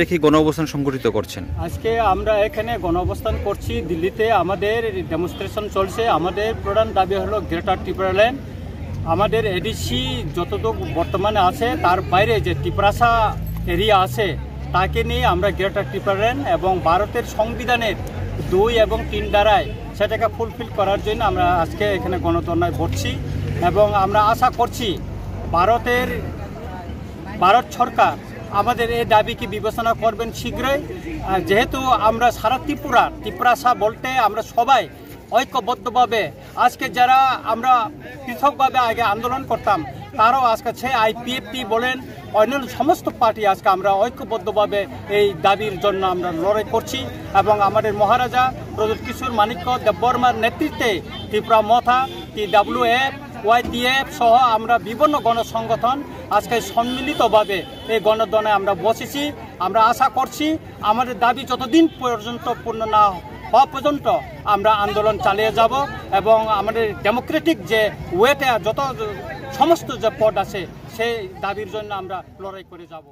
কি গণঅবস্থান সংগঠিত করছেন? আজকে আমরা এখানে গণঅবস্থান করছি দিল্লিতে। আমাদের ডেমনস্ট্রেশন চলছে। আমাদের প্রধান দাবি হলো গ্রেটার ত্রিপুরা ল্যান্ড। আমাদের এডিসি যতটুকু বর্তমানে আছে তার বাইরে যে টিপ্রাসা এরিয়া আছে তাকে নিয়ে আমরা গ্রেটার ত্রিপুরা ল্যান্ড এবং ভারতের সংবিধানের 2 এবং 3 ধারায় সেটাকে ফুলফিল করার জন্য আমরা আজকে এখানে গণধর্নায় বসছি এবং আমরা আশা করছি ভারত সরকার আমাদের এই দাবিকে বিবেচনা করবেন শীঘ্রই। যেহেতু আমরা সারা ত্রিপুরাসা বলতে আমরা সবাই ঐক্যবদ্ধভাবে আজকে যারা আমরা পৃথকভাবে আগে আন্দোলন করতাম তারাও আজকে সে আইপিএফটি বলেন অন্যান্য সমস্ত পার্টি আজকে আমরা ঐক্যবদ্ধভাবে এই দাবির জন্য আমরা লড়াই করছি এবং আমাদের মহারাজা প্রদীপ কিশোর মানিক্য দেববর্মার নেতৃত্বে ত্রিপুরা মথা TWF YTF সহ আমরা বিভিন্ন গণসংগঠন আজকে সম্মিলিতভাবে এই গণধর্নায় আমরা বসেছি। আমরা আশা করছি আমাদের দাবি যতদিন পর্যন্ত পূর্ণ না হওয়া পর্যন্ত আমরা আন্দোলন চালিয়ে যাব এবং আমাদের ডেমোক্রেটিক যে ওয়েতে যত সমস্ত যে পদ আছে সেই দাবির জন্য আমরা লড়াই করে যাব।